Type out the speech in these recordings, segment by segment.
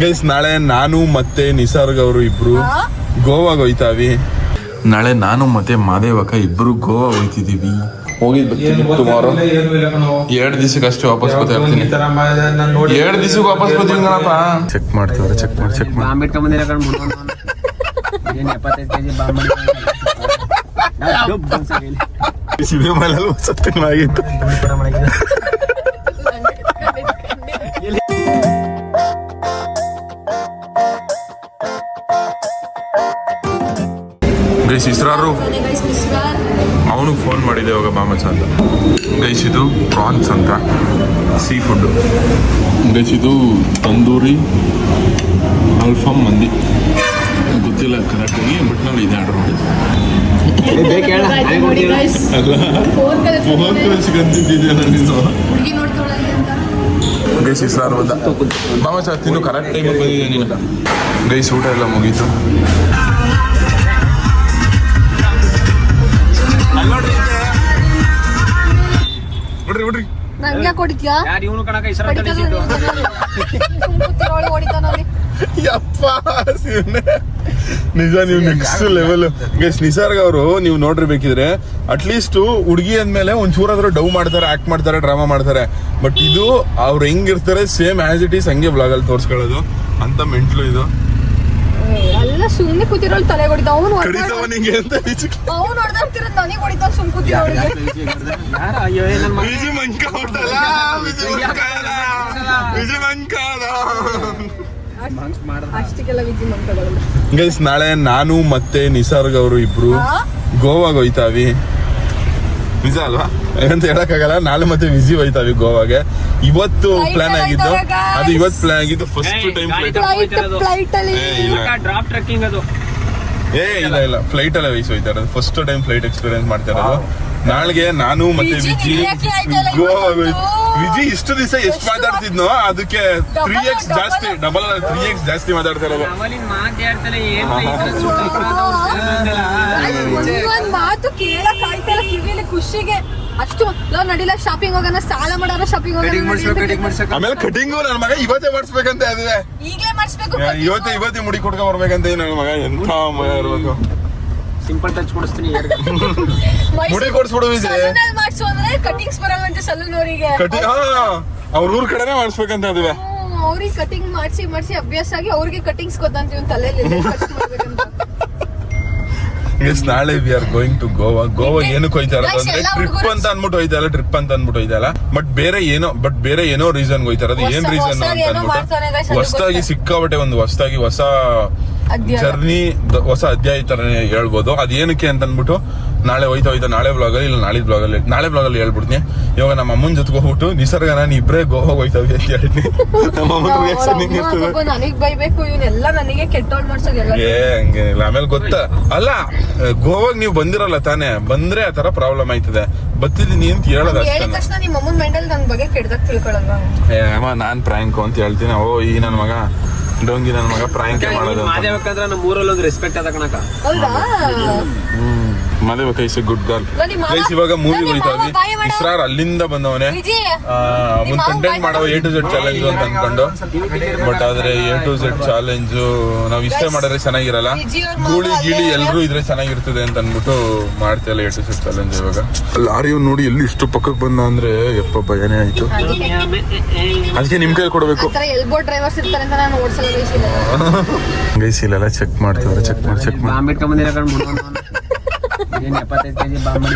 Guys ನಾಳೆ ನಾನು ಮತ್ತೆ ನಿಸರ್ಗ ಅವರು ಇಬ್ರು ಗೋವಾಗ ಹೋಯ್ತಾವಿ. ನಾಳೆ ನಾನು ಮತ್ತೆ ಮಾದೇವಕ್ಕ ಇಬ್ರು ಗೋವಾ ಹೋಯ್ತಿದೀವಿ. ಹೋಗಿದ್ ಬರ್ತೀನಿ ಟುಮಾರೋ. 2 ದಿವಸಕ್ಕೆ ಅಷ್ಟೇ ವಾಪಸ್ ಬರ್ತಾ ಇರ್ತೀನಿ. 2 ದಿವಸಕ್ಕೆ ವಾಪಸ್ ಬರ್ತೀನಿ ಕಣಪ್ಪ. ಚೆಕ್ ಮಾಡ್ತೀವ್ರೆ, ಚೆಕ್ ಮಾಡಿ ಶಿವೆ ಮಲಲ್ ಸತ್ತಿನ ಆಗಿತ್ತು. ಗೈಸ್ ಇಸ್ರಾರು ಅವನಿಗೆ ಫೋನ್ ಮಾಡಿದೆ ಇವಾಗ ಬಾಮಚ ಅಂತ. ಗೈಸ್ ಇದು ಪ್ರಾನ್ಸ್ ಅಂತ ಸೀ ಫುಡ್. ಗೈಸ್ ಇದು ತಂದೂರಿ ಅಲ್ಫಾಮ್ ಮಂದಿ ಗೊತ್ತಿಲ್ಲ ಕರೆಕ್ಟಾಗಿ, ಬಟ್ ನಾವು ಇದೆ ಆರ್ಡರ್ ಮಾಡಿದ್ವಿ. ಗೈಸ್ ಇಸ್ರಾರು ಬಂದ ಬಾಮಚ ತಿನ್ನು ಕರೆಕ್ಟ್ ಟೈಮ್ ಬಂದಿದೆ ನೀನು. ಗೈಸ್ ಊಟ ಎಲ್ಲ ಮುಗೀತು. ನಂಗೆ ಕೊಡಿದ್ಯಾ ನಿಜ, ನೀವು ನೆಕ್ಸ್ಟ್ ಲೆವೆಲ್. ಗೈಸ್ ನಿಸರ್ಗ ಅವರು ನೀವು ನೋಡಿರ್ಬೇಕಿದ್ರೆ ಅಟ್ಲೀಸ್ಟ್ ಹುಡುಗಿ ಅಂದ್ಮೇಲೆ ಒಂಚೂರಾದ್ರೂ ಡವ್ ಮಾಡ್ತಾರೆ, ಆಕ್ಟ್ ಮಾಡ್ತಾರೆ, ಡ್ರಾಮಾ ಮಾಡ್ತಾರೆ. ಬಟ್ ಇದು ಅವ್ರು ಹೆಂಗಿರ್ತಾರೆ ಸೇಮ್ ಆಸ್ ಇಟ್ ಈಸ್ ಹಂಗೆ ಬ್ಲಾಗ್ ಅಲ್ಲಿ ತೋರ್ಸ್ಕೊಳ್ಳೋದು ಅಂತ ಮೆಂಟ್ಲು ಇದು. ಎಲ್ಲ ಸುಮ್ಮನೆ ಕೂತಿರೋಳು ತಲೆ ಹೊಡಿತ ಅವನು ಕಡಿತವನಿಗೆ ಅಂತ ಅವ್ನು ಹೊಡೆದಾಡ್ತಿರೋದು ನನಗೆ ಹೊಡಿತಾವ್ ಸುಮ್ ಕೂತಿರೋಳಿಗೆ. ವಿಜಿ ಮಂಕಾಲ ಅಷ್ಟಕ್ಕೆಲ್ಲ ವಿಜಿ ಮಂಕಗಳು. ಗೈಸ್ ನಾಳೆ ನಾನು ಮತ್ತೆ ನಿಸರ್ಗ ಅವರು ಇಬ್ರು ಗೋವಾಗ ಹೋಯ್ತಾವಿ. ನಿಜ ಅಲ್ವಾ ಅಂತ ಹೇಳಕ್ಕಾಗಲ್ಲ. ನಾಳೆ ಮತ್ತೆ ವಿಜಿ ಹೋಯ್ತಾವಿ ಗೋವಾಗೆ. ಇವತ್ತು ಪ್ಲಾನ್ ಆಗಿದ್ದು ಅದು, ಇವತ್ತು ಪ್ಲಾನ್ ಆಗಿದ್ದು ಫಸ್ಟ್ ಟೈಮ್ ಫ್ಲೈಟ್ ಅಲ್ಲಿ ಇಲ್ಲ ಫ್ಲೈಟ್ ಅಲ್ಲೇ ವಯಸ್ಸು ಹೋಯ್ತಾ ಇರೋದು. ಫಸ್ಟ್ ಟೈಮ್ ಫ್ಲೈಟ್ ಎಕ್ಸ್ಪೀರಿಯನ್ಸ್ ಮಾಡ್ತಾ ಇರೋದು. ನಾಳೆಗೆ ನಾನು ಮತ್ತೆ ವಿಜಿ ಗೋವಾ. ವಿಜಿ ಇಷ್ಟು ದಿವಸ ಎಷ್ಟು ಮಾತಾಡ್ತಿದ್ನೋ ಅದಕ್ಕೆ 3x ಜಾಸ್ತಿ, ಡಬಲ್ 3x ಜಾಸ್ತಿ ಮಾತಾಡ್ತಾ ಇರೋದು. ಒಂದ್ ಮಾತು ಕೇಳಕ್ ಆಯ್ತಲ್ಲ ಕಿವಿಲಿ ಖುಷಿಗೆ. ಅಷ್ಟು ನಡಿಲ್ಲ ಶಾಪಿಂಗ್ ಹೋಗೋಣ, ಸಾಲ ಮಾಡೋಣ ಶಾಪಿಂಗ್ ಹೋಗೋಣ. ಆಮೇಲೆ ಕಟಿಂಗು ನನ್ನ ಮಗ ಇವತ್ತೇ ಮಾಡಿಸ್ಬೇಕಂತ ಅದುವೆ, ಈಗಲೇ ಮಾಡಿಸ್ಬೇಕು. ಇವತ್ತೇ ಮುಡಿ ಕೊಡ್ಕೊಂಡ್ ಬರ್ಬೇಕಂತ ನನ್ನ ಮಗ. ಎಂತ ಮಗ ಇರ್ಬೇಕು. ಸಿಂಪಲ್ ಟಚ್ ಕೊಡಿಸ್ತೀನಿ, ಮುಡಿ ಕೊಡ್ಸ್ಬಿಡು ವಿಜಯ್. ಮಾಡಿಸು ಅಂದ್ರೆ ಕಟಿಂಗ್ಸ್ ಬರಲ್ಲಂತೆ ಸಲೂನ್ ಅವರಿಗೆ. ಅವ್ರ ಊರ್ ಕಡೆನೆ ಮಾಡಿಸ್ಬೇಕಂತ ಅದುವೆ. ಅವ್ರಿಗೆ ಕಟಿಂಗ್ ಮಾಡಿಸಿ ಅಭ್ಯಾಸ ಆಗಿ ಅವ್ರಿಗೆ ಕಟಿಂಗ್ಸ್ ಗೊತ್ತಂತೀವಿ ತಲೆಯಲ್ಲಿ. ನಾಳೆ we are going to Goa. Goa ಏನಕ್ಕೆ ಹೋಯ್ತಾ ಇರೋದು ಅಂದ್ರೆ ಟ್ರಿಪ್ ಅಂತ ಅನ್ಬಿಟ್ಟು ಹೋಯ್ತಾ ಇಲ್ಲ, ಬಟ್ ಬೇರೆ ಏನೋ ರೀಸನ್ ಹೋಯ್ತಾ ಇರೋದು. ಏನ್ ರೀಸನ್ ಅಂತ ಅನ್ಬಿಟ್ಟು ಹೊಸದಾಗಿ ಸಿಕ್ಕಾಬಟ್ಟೆ ಒಂದು ಹೊಸ ಜರ್ನಿ, ಹೊಸ ಅಧ್ಯಾಯ ತರನೇ ಹೇಳ್ಬೋದು. ಅದ್ ಏನಕ್ಕೆ ಅಂತ ಅನ್ಬಿಟ್ಟು ನಾಳೆ ಹೋಯ್ತಾ ನಾಳೆ ಬ್ಲಾಗಲ್ಲಿ ಇಲ್ಲ ನಾಳೆ ಬ್ಲಾಗಲ್ಲಿ ಹೇಳ್ಬಿಡ್ತೀನಿ. ಇವಾಗ ನಮ್ಮ ಅಮ್ಮನ ಜೊತೆಗೆ ಹೋಗ್ಬಿಟ್ಟು ನಿಸರ್ಗ ನಾನು ಇಬ್ರೇ ಗೋವಾ ಹೋಯ್ತಾವಿ ಅಂತ ಹೇಳ್ತೀನಿ. ನಮ್ಮ ಅಮ್ಮನ ರಿಯಾಕ್ಷನ್ ಹಿಂಗಿರ್ತದೆ. ನನಗ್ ಬೈಬೇಕು, ಇವನ್ನೆಲ್ಲ ನನಗೆ ಕೆಟ್ಟೋಳ್ ಮಾಡ್ಸೋದೆಲ್ಲ. ಹಂಗೇನಿಲ್ಲ. ಆಮೇಲೆ ಗೊತ್ತಾ ಅಲ್ಲ, ಗೋವಾಗ ನೀವು ಬಂದಿರಲ್ಲ ತಾನೇ, ಬಂದ್ರೆ ಆ ತರ ಪ್ರಾಬ್ಲಮ್ ಆಯ್ತದೆ. ಬತ್ತಿದೀನಿ ಅಂತ ಹೇಳೋದು ಅಷ್ಟೇ. ತಕ್ಷಣ ನಿಮ್ಮ ಅಮ್ಮನ ಮೆಂಟಲ್ ನನ್ ಬಗ್ಗೆ ಕೆಟ್ಟದಾಗ ತಿಳ್ಕೊಳ್ಳಲ್ಲ. ಅಮ್ಮ ನಾನ್ ಪ್ರಾಂಕ್ ಅಂತ ಹೇಳ್ತೀನಿ. ಈ ನನ್ನ ಮಗ ಡೋಂಗಿ ನನ್ನ ಮಗ ಪ್ರಾಂಕ್ ಮಾಡೋದು. ಮಾದೇವಕ್ಕಂದ್ರೆ ನಮ್ಮ ಊರಲ್ಲಿ ಒಂದು ರೆಸ್ಪೆಕ್ಟ್ ಅದ ಕಣಕ. ಹೌದಾ? Madevakka is A good girl. Guys ಇವಾಗ ಮೂವಿ ಹೋಯ್ತಾವಿ. ಇಸ್ರಾರ್ ಅಲ್ಲಿಂದ ಬಂದವನೇ ಒಂದ್ ಕಂಟೆಂಟ್ ಮಾಡೋ A to Z ಚಾಲೆಂಜ್ ಅಂತ ಅನ್ಕೊಂಡು. ಬಟ್ ಆದ್ರೆ A to Z ಚಾಲೆಂಜ್ ನಾವ್ ಇಷ್ಟೇ ಮಾಡಿದ್ರೆ ಚೆನ್ನಾಗಿರಲ್ಲ, ಗೀಳಿ ಎಲ್ರು ಇದ್ರೆ ಚೆನ್ನಾಗಿರ್ತದೆ ಅಂತ ಅನ್ಬಿಟ್ಟು ಮಾಡ್ತಿಲ್ಲ A to Z ಚಾಲೆಂಜ್. ಇವಾಗ ಲಾರಿ ನೋಡಿ ಎಲ್ಲಿ ಇಷ್ಟು ಪಕ್ಕಕ್ಕೆ ಬಂದ ಅಂದ್ರೆ ಯಪ್ಪ ಭಯನೇ ಆಯ್ತು. ಅದಕ್ಕೆ ನಿಮ್ ಕೈ ಕೊಡ್ಬೇಕು. ಎಲ್ಬೋ ಡ್ರೈವರ್ಸ್ ಇರ್ತಾರೆ ಅಂತ ನಾನು ಓಡಿಸಲ್ಲ. ಗೈಸ್ ಇಲ್ಲೆಲ್ಲ ಚೆಕ್ ಮಾಡ್ತೀವ್ರೆ, ಚೆಕ್ ಮಾಡಿ ಏನ್ 75 kg ಬಾಂಬ್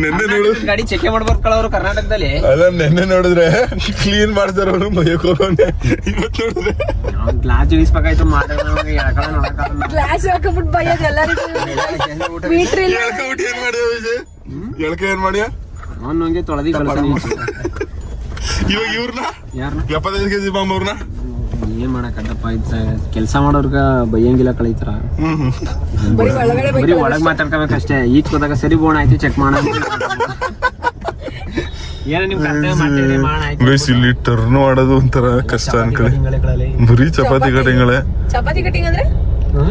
ನೆನ್ನೆ ನೋಡು ಗಾಡಿ ಚೆಕ್ ಮಾಡ್ಬರ್ಕೊಳ್ಳೋರು ಕರ್ನಾಟಕದಲ್ಲಿ. ಅಲ್ಲ ನೆನ್ನೆ ನೋಡಿದ್ರೆ ಕ್ಲೀನ್ ಮಾಡ್ತಾರ ಅವ್ರು ಬಯಕ್ ಹೋಗೋನೆ. ಇವತ್ತು ನೋಡಿದ್ರೆ ಗ್ಲಾಸ್ ಇಳಿಸ್ಬೇಕಾಯ್ತು. ಗ್ಲಾಸ್ ಹಾಕಬಿಟ್ಟು ಬೈಯೋದು ಎಲ್ಲರಿಗೂ. ಎಳ್ಕೊಬಿಟ್ಟು ಏನ್ ಮಾಡ್ಯ ವಿಜಯ್? ಏನ್ ಮಾಡ್ಯ? ಅವನಿಗೆ ತೊಳೆದಿ ಇವಾಗ ಇವ್ರನ್ನ ಯಾರನ್ನ 75 kg ಬಾಂಬ್ ಅವ್ರನ್ನ ಏನ್ ಮಾಡಕ್ಕಪ್ಪ. ಕೆಲ್ಸ ಮಾಡೋರ್ಗ ಬೈಯಂಗಿಲ್ಲ ಕಳೀತಾರ. ಬರೀ ಒಳಗ್ ಮಾತಾಡ್ಕೋಬೇಕಷ್ಟೇ. ಈಚ್ ಹೋದಾಗ ಸರಿ ಬೋಣ ಆಯ್ತು ಚೆಕ್ ಮಾಡ. ಏನ ನಿಮ್ ಗೈಸ್ ಇಲ್ಲಿ ಟರ್ನ್ ಮಾಡೋದು ಒಂಥರ ಕಷ್ಟ ಅನ್ಕೊಳ್ಳಿ. ಬರೀ ಚಪಾತಿ ಕಟಿಂಗ್ಗಳೇ. ಚಪಾತಿ ಕಟಿಂಗ್ ಅಂದ್ರೆ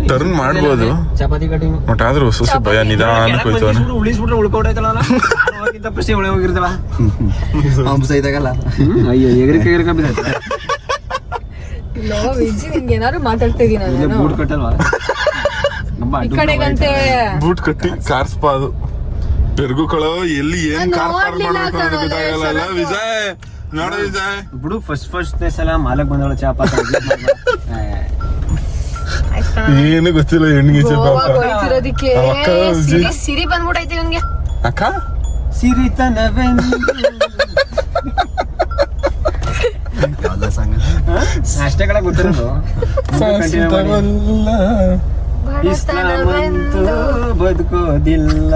ಟರ್ನ್ ಮಾಡ್ಬೋದು, ಚಪಾತಿ ಕಟಿಂಗ್. ಬಟ್ ಆದ್ರೂ ಹೊಸ ಭಯ ನಿಧಾನಕ್ಕೆ ಹೋಯ್ತವನೆ. ಉಳಿಸ್ಬಿಟ್ರೆ ಉಳ್ಕೊಂಡೈತಲ್ಲ. ತಪ್ಪಷ್ಟೇ ಒಳಗೆ ಹೋಗಿರ್ತಾಳ ಹಂಸ ಇದಾಗಲ್ಲ ಅಯ್ಯೋ ಎಗರಿಕ ಬಿದ್ದೈತೆ ಲೋ ವಿಜಿ ನಿಂಗೆ ಏನಾದ್ರು ಮಾತಾಡ್ತಾ ಇದೀನಿ ಇಲ್ಲೇ ನಾನು ಬೂಟ್ ಕಟ್ಟಲ್ವಾ ಈ ಕಡೆಗಂತೆ ಬೂಟ್ ಕಟ್ಟಿ ಕಾರ್ಸ್ಪ ಅದು ಪೆರ್ಗು ಕಳೋ ಎಲ್ಲಿ ಏನ್ ನಾನು ಕಾರ್ ನೋಡ್ಲಿಲ್ಲ ಮಾಡ್ಬೇಕು ಕಣೋ, ಗೊತ್ತಾಗಲ್ಲ ಶರತ್ತು. ವಿಜಯ್ ನೋಡು ವಿಜಯ್ ಬಿಡು ಫಸ್ಟ್ ಸಲ ಮಾಲಕ್ ಬಂದವಳ ಚಾಪ ಏನು ಗೊತ್ತಿಲ್ಲ ಹೆಣ್ಣಿಗೆ ಗೋವಾಗ್ ಹೋಗ್ತಿರೋದಿಕ್ಕೆ ನಮ್ಮ ಅಕ್ಕ ವಿಜಿ. ಸಿರಿ ಬಂದ್ಬಿಟ್ಟೈತಿ ಇವಂಗೆ ಅಕ್ಕ ಸಿರಿತನವೆಂದು ಯಾವ್ದೋ ಸಾಂಗ್ ಅಷ್ಟೇಗಳ ಗೊತ್ತಿರೋದು ಸಾಸಿತವಲ್ಲ. ಇಸ್ಲಾಮಂತೂ ಬದುಕೋದಿಲ್ಲ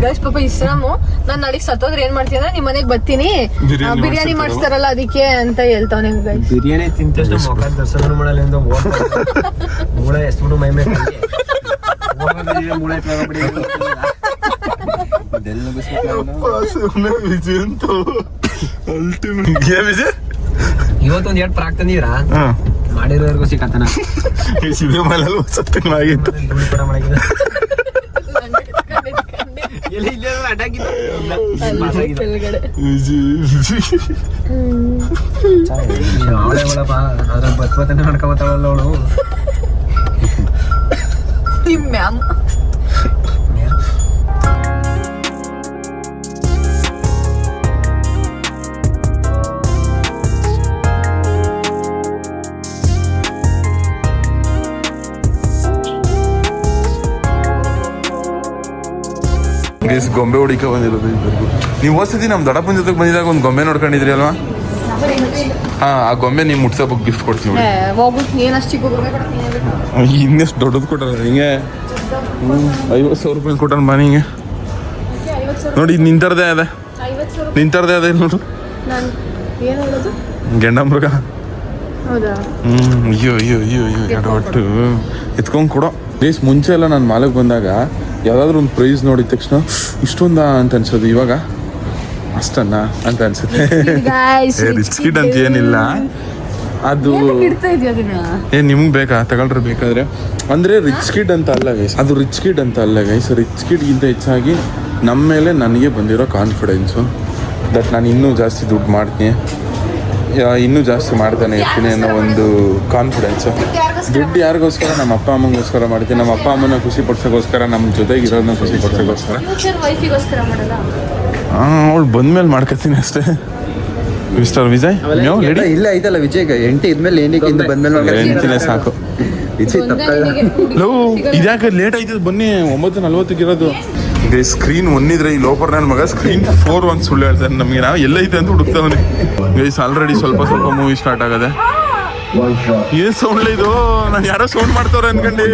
ಗೈಸ್ ಪಾಪ ಇಸ್ಲಾಮು ನಾನ್ ನಾಳೆಗ್ ಸತ್ತೋದ್ರೆ ಏನ್ ಮಾಡ್ತೀನಿ ಅಂದ್ರೆ ನಿಮ್ ಮನೆಗ್ ಬರ್ತೀನಿ ಬಿರಿಯಾನಿ ಬಿರಿಯಾನಿ ಮಾಡಿಸ್ತಾರಲ್ಲ ಅದಕ್ಕೆ ಅಂತ ಹೇಳ್ತಾವ್ ನಿಮ್ ಗೈಸ್ ಬಿರಿಯಾನಿ ತಿಂತಷ್ಟು ಮೊಕ ದರ್ಶನ ಮಾಡಲ್ಲ ಎಂದು ಮೂಳೆ ಎಷ್ಟು ಮೈ ಮೇಲೆ ಮೂಳೆ ಸುಮ್ನೆ ವಿಜಯ್ ಅಂತ ಅಲ್ಟಿಮೇಟ್ ಏ ವಿಜಯ್ ಇವತ್ತೊಂದ್ ಎರಡು ಪ್ರಾಕ್ ತಂದಿದ್ರಾ ಮಾಡಿರೋರ್ಗು ಸಿಕ್ಕತ್ತನ ಈ ಸಿವೆ ಮಲೆಲ್ಲ ಸತ್ತಿನ ಆಗಿತ್ತು ಕೆಳಗಡೆ ಅವಳೆ ಒಳಪ್ಪ ಅದ್ರ ಬತ್ಬತ್ತನೆ ಮಾಡ್ಕೊಬತ್ತಾವಲ್ಲ ಅವಳು ನಿಮ್ ಮ್ಯಾಮ್ ಗೈಸ್ ಗೊಂಬೆ ಹುಡಿಕ ಬಂದಿರೋದು ಇಬ್ಬರಿಗೂ ನೀವು ಹೊಸದಿ ನಮ್ ದೊಡ್ಡಪ್ಪನ ಜೊತೆಗೆ ಬಂದಿದಾಗ ಒಂದು ಗೊಂಬೆ ನೋಡ್ಕೊಂಡಿದ್ರಿ ಅಲ್ವಾ ಹಾ ಆ ಗೊಂಬೆ ನೀವು ಮುಟ್ಸೋಕೆ ಗಿಫ್ಟ್ ಕೊಡ್ತೀವಿ ನೋಡಿ ಹೋಗ್ಬಿಟ್ಟು ನೀನ್ ಅಷ್ಟು ಚಿಕ್ಕ ಗೊಂಬೆ ಕೊಡ್ತೀನಿ ಇನ್ನೆಷ್ಟು ದೊಡ್ಡದು ಕೊಟ್ಟಾರ ಹಿಂಗೆ 50,000 ರೂಪಾಯಿ ಕೊಟ್ಟಾನ ಬಾ ಹಿಂಗೆ ನೋಡಿ ಇದು ನಿಂತರದೇ ಅದ 50,000 ನಿಂತರದೇ ಅದ ನೋಡು ನಾನು ಏನು ಹೇಳೋದು ಗೆಂಡ ಮೃಗ ಹೌದಾ ಅಯ್ಯೋ ಅಯ್ಯೋ ಅಯ್ಯೋ ಅಯ್ಯೋ ಎಡವಟ್ಟು ಎತ್ಕೊಂಡು ಕೊಡೋ ಗೈಸ್ ಮುಂಚೆ ಎಲ್ಲ ನಾನು ಮಾಲಕ್ ಬಂದಾಗ ಯಾವ್ದಾದ್ರು ಒಂದು ಪ್ರೈಸ್ ನೋಡಿದ ತಕ್ಷಣ ಇಷ್ಟೊಂದ ಅಂತ ಅನ್ಸೋದು ಇವಾಗ ಅಷ್ಟನ್ನ ಅಂತ ಅನ್ಸುತ್ತೆ ರಿಚ್ ಕಿಡ್ ಅಂತ ಏನಿಲ್ಲ ಅದು ಇಡ್ತಾ ಇದೀಯ ಅದನ್ನ ನಿಮ್ಗೆ ಬೇಕಾ ತಗೊಳ್ರೆ ಬೇಕಾದ್ರೆ ಅಂದ್ರೆ ರಿಚ್ ಕಿಡ್ ಅಂತ ಅಲ್ಲ ಗೈಸ್ ಅದು ರಿಚ್ ಕಿಡ್ ಅಂತ ಅಲ್ಲ ಗೈಸ್ ರಿಚ್ ಕಿಡ್ಗಿಂತ ಹೆಚ್ಚಾಗಿ ನಮ್ಮ ಮೇಲೆ ನನಗೆ ಬಂದಿರೋ ಕಾನ್ಫಿಡೆನ್ಸು ದಟ್ ನಾನು ಇನ್ನೂ ಜಾಸ್ತಿ ದುಡ್ಡು ಮಾಡ್ತೀನಿ ಇನ್ನೂ ಜಾಸ್ತಿ ಮಾಡ್ತಾನೆ ಇರ್ತೀನಿ ಅನ್ನೋ ಒಂದು ಕಾನ್ಫಿಡೆನ್ಸು ದುಡ್ಡು ಯಾರಿಗೋಸ್ಕರ ನಮ್ಮ ಅಪ್ಪ ಅಮ್ಮಂಗೋಸ್ಕರ ಮಾಡ್ತೀನಿ ನಮ್ಮ ಅಪ್ಪ ಅಮ್ಮನ ಖುಷಿ ಪಡ್ಸೋಕ್ಕೋಸ್ಕರ ನಮ್ಮ ಜೊತೆಗಿರೋದನ್ನ ಖುಷಿ ಪಡ್ಸೋಕ್ಕೋಸ್ಕರ ಫ್ಯೂಚರ್ ವೈಫಿಗೋಸ್ಕರ ಮಾಡಲ್ಲ ಅವಳು ಬಂದ್ಮೇಲೆ ಮಾಡ್ಕೊತೀನಿ ಅಷ್ಟೇ ಮಿಸ್ಟರ್ ವಿಜಯ್ ನೀವು ರೆಡಿ ಇಲ್ಲ ಐತಲ್ಲ ವಿಜಯ್ ಎಂಟಿ ಇದ್ಮೇಲೆ ಏನಕ್ಕೆ ಇಂದ ಬಂದ್ಮೇಲೆ ಎಂಟಿನೇ ಸಾಕು ವಿಜಯ್ ತಪ್ಪಲ್ಲ ಲವ್ ಇದ್ಯಾಕೆ ಲೇಟ್ ಆಯ್ತದ ಬನ್ನಿ 9:40 ಇರೋದು ಸ್ಕ್ರೀನ್ ಒಂದಿದ್ರೆ ಈ ಲೋಪರ್ ನನ್ನ ಮಗ ಸ್ಕ್ರೀನ್ 4 ಒಂದು ಸುಳ್ಳು ಹೇಳ್ತಾನೆ ನಮಗೆ ನಾವು ಎಲ್ಲೈತೆ ಅಂತ ಹುಡುಕ್ತಾವನೆ ಗೈಸ್ ಆಲ್ರೆಡಿ ಸ್ವಲ್ಪ ಮೂವಿ ಸ್ಟಾರ್ಟ್ ಆಗದೆ ಏನ್ ಸೌಂಡ್ ಇದು ನಾನು ಯಾರೋ ಸೌಂಡ್ ಮಾಡ್ತಾವ್ರೆ ಅನ್ಕಂಡು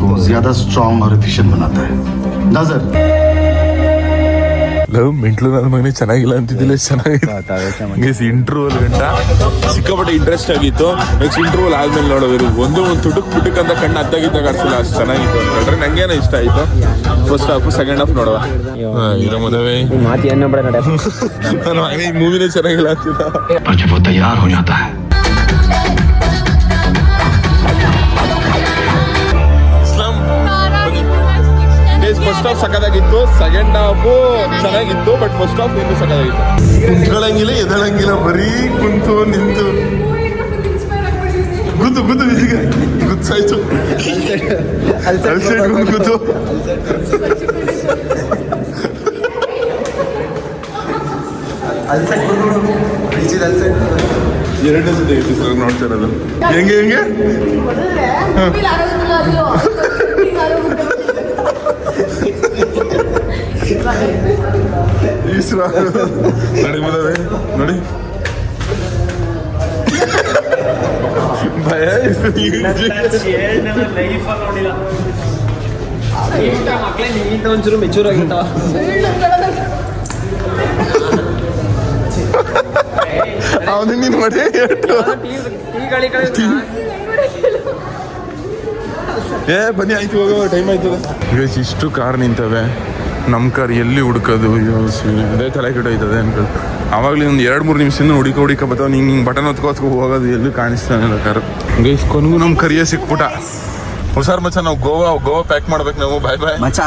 को ज्यादा स्ट्रॉन्ग और एफिशिएंट बनाता है नजर ಲವ್ ಮೆಂಟ್ಲು ನನ್ನ ಮಗನೇ ಚೆನ್ನಾಗಿಲ್ಲ ಅಂತಿದ್ದಿಲ್ಲ ಚೆನ್ನಾಗಿತ್ತು ಇಂಟರ್ವಲ್ ಗಂಟ ಸಿಕ್ಕಾಪಟ್ಟೆ ಇಂಟ್ರೆಸ್ಟ್ ಆಗಿತ್ತು ನೆಕ್ಸ್ಟ್ ಇಂಟರ್ವಲ್ ಆದ್ಮೇಲೆ ನೋಡೋದು ಒಂದು ತುಟುಕ್ ಅಂತ ಕಣ್ಣು ಅದ್ದಾಗಿದ್ದಾಗ ಅರ್ಸಿಲ್ಲ ಅಷ್ಟು ಚೆನ್ನಾಗಿತ್ತು ಅಂತ ಹೇಳಿದ್ರೆ ನಂಗೇನೋ ಇಷ್ಟ ಆಯ್ತು ಫಸ್ಟ್ ಹಾಫ್ ಸೆಕೆಂಡ್ ಹಾಫ್ ನೋಡುವ ಇರೋ ಮದುವೆ ಮಾತಿ ಅನ್ನೋ ಬಿಡ ನಡೆ ನನ್ನ ಮಗ ಈ ಮೂವಿನೇ ಚೆನ್ನಾಗಿಲ್ಲ ಅಂತಿದ್ದ पर जब वो तैयार हो जाता है ಫಸ್ಟ್ ಹಾಫ್ ಸಖತ್ತಾಗಿತ್ತು ಸೆಕೆಂಡ್ ಹಾಫ್ ಚೆನ್ನಾಗಿತ್ತು ಬಟ್ ಫಸ್ಟ್ ಹಾಫ್ ಇನ್ನೂ ಸಖತ್ತಾಗಿತ್ತು ಕುಂತ್ಕೊಳ್ಳಂಗಿಲ್ಲ ಎದಳಂಗಿಲ್ಲ ಬರೀ ಕುಂತು ನಿಂತು ಗುದ್ದು ಗುದ್ದಾಯ್ತು ಗುದ್ದು ಎರಡನೇ ಜೊತೆ ಐತಿ ಸರ್ ನೋಡ್ತಾ ಇರೋದು ಹೆಂಗೆ ನೋಡಿ ಮದುವೆ ನೋಡಿ ಭಯ ಒಂಚೂರು ಮೆಚೂರ್ ಆಗಿರ್ತಾವ ಅವನು ನೀನು ಮಾಡಿ ಬನ್ನಿ ಆಯ್ತು ಹೋಗೋ ಟೈಮ್ ಆಯ್ತದ ಇಷ್ಟು ಕಾರ್ ನಿಂತವೆ ನಮ್ಮ ಕಾರ್ ಎಲ್ಲಿ ಹುಡ್ಕೋದು ಅದೇ ತಲೆ ಕೆಟ್ಟೋಯ್ತದೆ ಅನ್ಕೊಂಡು ಆವಾಗಲೇ ಒಂದು 2-3 ನಿಮಿಷದಿಂದ ಹುಡುಕ ಬರ್ತಾವೆ ಹಿಂಗೆ ಬಟನ್ ಹೊತ್ಕೋತ್ಕೊ ಹೋಗೋದು ಎಲ್ಲೂ ಕಾಣಿಸ್ತಾನಿಲ್ಲ ಕಾರು ಗೈಸ್ ಕೊನೆಗೂ ನಮ್ಮ ಕರಿಯ ಸಿಕ್ಬಿಟ್ಟ ಹುಷಾರ್ ಮಚ್ಚ, ನಾವು ಗೋವಾ ಪ್ಯಾಕ್ ಮಾಡ್ಬೇಕು ನಾವು. ಬಾಯ್ ಬಾಯ್ ಮಚ್ಚ,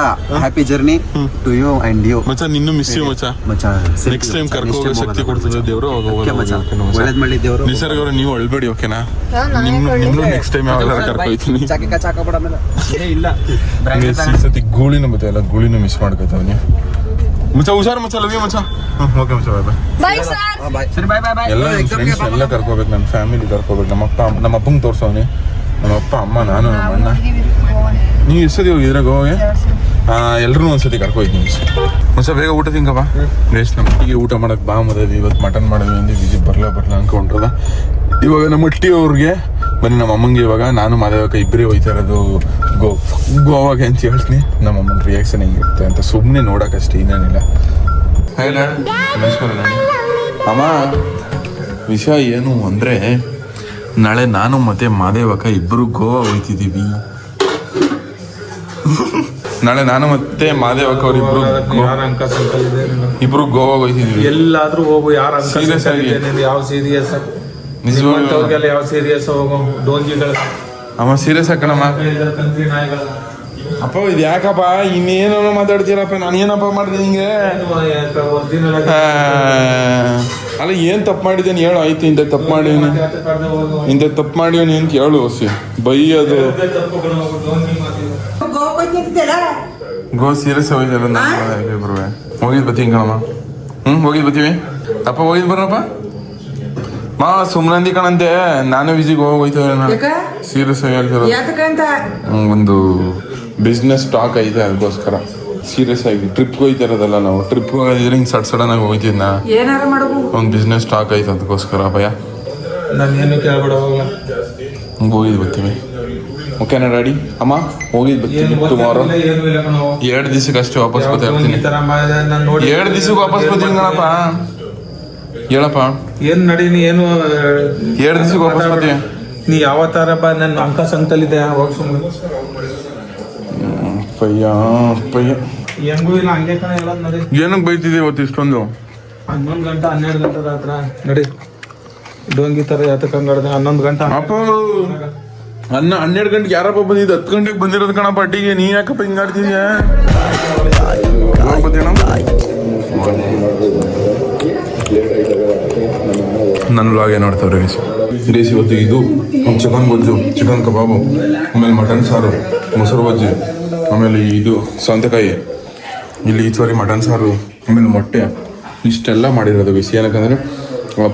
happy journey to you and you. ಮಚ್ಚ, ನಿನ್ನೂ ಮಿಸ್ ಯು ಮಚ್ಚ. ಮಚ್ಚ, ನೆಕ್ಸ್ಟ್ ಟೈಮ್ ಕರ್ಕೋಗೋ ಶಕ್ತಿ ಕೊಡ್ತದೆ ದೇವ್ರು. ಒಳ್ಳೇದ್ ಮಾಡಿ ದೇವ್ರು. ನಿಸರ್ಗ ಅವ್ರು ನೀವು ಅಳ್ಬೇಡಿ, ಓಕೆನಾ? ನಿಮ್ನು ನೆಕ್ಸ್ಟ್ ಟೈಮ್ ಯಾವಾಗ ಕರ್ಕೊಯ್ತೀನಿ. ಇಲ್ಲ ಈ ಸತಿ ಗೂಳಿನ ಮತ್ತೆ ಎಲ್ಲ ಗೂಳಿನ ಮಿಸ್ ಮಾಡ್ಕೊತಾವನಿ. ಮಚ್ಚ ಹುಷಾರು ಮಚ್ಚ, ಲವ್ ಯು ಮಚ್ಚ. ಓಕೆ ಮಚ್ಚ, ಬಾಯ್ ಬಾಯ್. Bye sir. ಬಾಯ್. ಸರಿ ಬಾಯ್ ಬಾಯ್ ಬಾಯ್. ಎಲ್ಲ ಫ್ರೆಂಡ್ಸ್ ಎಲ್ಲ ಕರ್ಕೋಬೇಕು, ನನ್ನ ಫ್ಯಾಮಿಲಿ ಕರ್ಕೋಬೇಕು. ನಮ್ಮ ಅಪ್ಪಂಗೆ ತೋರ್ಸವ್ನಿ, ನಮ್ಮ ಅಪ್ಪ, ಅಮ್ಮ, ನಾನು, ನಮ್ಮ ಅಣ್ಣ. ನೀವು ಎಷ್ಟೊತ್ತಿ ಹೋಗಿದ್ರೆ ಗೋವಾಗೆ? ಎಲ್ರೂ ಒಂದ್ಸತಿ ಕರ್ಕೋಯ್ತೀನಿ ಮಚ್ಚ. ಬೇಗ ಊಟ ತಿಂಕಪ್ಪ. ವೇಸ್ಟ್ ನಮ್ಮ ಒಟ್ಟಿಗೆ ಊಟ ಮಾಡಕ್ ಬಾ ಮದವಿ. ಇವತ್ತು ಮಟನ್ ಮಾಡಿದ್ವಿ ಅಂದು ವಿಜಿ ಬರಲ್ಲ ಅನ್ಕೊಂಡ್ರದ. ಇವಾಗ ನಮ್ಮ ಒಟ್ಟಿ ಅವ್ರಿಗೆ ಬನ್ನಿ, ನಮ್ಮ ಅಮ್ಮಂಗೆ ಇವಾಗ ನಾನು ಮಾದೇವಕ್ಕ ಇಬ್ಬರೇ ಹೋಯ್ತಾ ಇರೋದು ಗೋವಾಗೆ ಅಂತ ಹೇಳ್ತೀನಿ. ನಮ್ಮ ಅಮ್ಮನ ರಿಯಾಕ್ಷನ್ ಹೆಂಗಿರುತ್ತೆ ಅಂತ ಸುಮ್ಮನೆ ನೋಡೋಕ್ಕಷ್ಟೇ, ಇನ್ನೇನಿಲ್ಲ. ನಮಸ್ಕಾರ ಅಮ್ಮ. ವಿಷಯ ಏನು ಅಂದರೆ, ನಾಳೆ ನಾನು ಮತ್ತೆ ಮಾದೇವಕ್ಕ ಇಬ್ಬರು ಗೋವಾ ಹೋಯ್ತಿದ್ದೀವಿ. ನಾಳೆ ನಾನು ಮತ್ತೆ ಮಾದೇವಕ್ಕ ಅವ್ರು ಇಬ್ರು ಗೋವಾ ಹೋಯ್ತಿದ್ದೀವಿ. ಎಲ್ಲಾದ್ರೂ ಹೋಗು, ಯಾರ Serious ಆಗಿ? ಯಾವ ಸೀರಿಯಸ್ ನಿಜವಾಗ್ಲೂ ಯಾವ ಸೀರಿಯಸ್ ಹೋಗು. ಡೋಂಗಿಗಳ ಅಮ್ಮ ಸೀರಿಯಸ್ ಹಾಕಣಮ್ಮ. ಕಂತ್ರಿ ನಾಯಿಗಳ ಅಪ್ಪ ಇದು ಯಾಕಪ್ಪ ಇನ್ನೇನೋ ಮಾತಾಡ್ತೀರಪ್ಪ? ನಾನು ಏನಪ್ಪ ಮಾಡಿದೆ ಹಿಂಗೆ? ಒರಿಜಿನಲ್ ಅಲ್ಲ, ಏನ್ ತಪ್ಪು ಮಾಡಿದ್ದೇನೆ ಹೇಳು. ಆಯ್ತು, ಇಂಥ ತಪ್ಪು ಮಾಡಿವ್ನಿ, ಇಂಥ ತಪ್ಪು ಮಾಡಿವ್ನಿ ಅಂತ ಹೇಳು. ಹೊಸಿ ಬೈಯೋದು ಗೋ ಸೀರಿಯಸ್ ಹೋಗಿದ್ದಾರ ಇಬ್ರು. ಹೋಗಿದ್ ಬತ್ತೀನಿ ಕಣಮ್ಮ. ಹೋಗಿದ್ ಬತ್ತೀವಿ ಅಪ್ಪ. ಹೋಗಿದ್ ಬರಪ್ಪ ಮಾ. ಸುಮ್ನಂದಿ ಕಣಂತೆ, ನಾನು ವಿಜಿಗೆ ಹೋಗ್ತೇವೆ. ಸೀರಿಯಸ್ ಆಗಿ ಹೇಳ್ತಿರೋದು, ಒಂದು ಬಿಸ್ನೆಸ್ ಟಾಕ್ ಐತೆ, ಅದಕ್ಕೋಸ್ಕರ ಸೀರಿಯಸ್ ಆಗಿ ಟ್ರಿಪ್ಗೆ ಹೋಗ್ತಿರೋದಲ್ಲ ನಾವು. ಟ್ರಿಪ್ ಹೋಗೋದಿದ್ರೆ ಹಿಂಗೆ ಸಡನ್ ಆಗಿ ಹೋಗ್ತಿದ್ನ. ಒಂದು ಬಿಸ್ನೆಸ್ ಟಾಕ್ ಐತೆ, ಅದಕ್ಕೋಸ್ಕರ ಭಯ. ನಾನು ಏನು ಕೇಳ್ಬೇಡ, ಹೋಗಲ್ಲ. ಹೋಗಿದ್ ಬರ್ತೀವಿ, ಓಕೆನಾ ಡ್ಯಾಡಿ? ಅಮ್ಮ ಹೋಗಿದ್ ಬರ್ತೀವಿ ಟುಮಾರೋ. 2 ದಿವಸಕ್ಕೆ ಅಷ್ಟೇ ವಾಪಸ್ ಬರ್ತಾ ಇರ್ತೀನಿ. 2 ದಿವಸಕ್ಕೆ ವಾಪಸ್ ಬರ್ತೀನಿ ಕಣಪ್ಪ. ಹೇಳಪ್ಪ, ಏನ್ ನಡೀನಿ, ಏನು 2 ದಿವಸಕ್ಕೆ ವಾಪಸ್ ಬರ್ತೀವಿ. ನೀ ಯಾವ ತರ ಬಾ, ನನ್ನ ಅಂಕ ಸಂಕಲಿದೆ ಹೋಗಿ ಸುಮ್ಮನೆ. ಪಯ್ಯ ಹೆಂಗೂ ಇಲ್ಲ, ಹಂಗೆ ಕಣ ಎಲ್ಲ ನಡಿ. ಏನಕ್ಕೆ ಬೈತಿದೆ ಇವತ್ತು ಇಷ್ಟೊಂದು? 11 ಗಂಟೆ 12 ಗಂಟೆ ರಾತ್ರ ನಡಿ. ಡೋಂಗಿ ತರ ಯಾತಕ್ಕೆ ಹಂಗಾಡ್ದೆ? 11 ಗಂಟೆ ಅಪ್ಪ 12 ಗಂಟೆಗೆ ಯಾರಪ್ಪ ಬಂದಿದ್ದು? 10 ಗಂಟೆಗೆ ಬಂದಿರೋದು ಕಣಪ್ಪ ಅಟ್ಟಿಗೆ. ನೀ ಯಾಕಪ್ಪ ಹಿಂಗಾಡ್ತಿದ್ಯಾ? ನನ್ನ ವ್ಲಾಗ್ ಏನು ನೋಡ್ತಾವ್ರೆ ಗೈಸ್. ಇವತ್ತು ಇದು ಚಿಕನ್ ಗೊಜ್ಜು, ಚಿಕನ್ ಕಬಾಬು, ಆಮೇಲೆ ಮಟನ್ ಸಾರು, ಮೊಸರು ಬಜ್ಜಿ, ಆಮೇಲೆ ಇದು ಸೌತೆಕಾಯಿ, ಇಲ್ಲಿ ಈಚುವರಿ ಮಟನ್ ಸಾರು, ಆಮೇಲೆ ಮೊಟ್ಟೆ, ಇಷ್ಟೆಲ್ಲ ಮಾಡಿರೋದು ಗೈಸ್. ಏನಕ್ಕಂದರೆ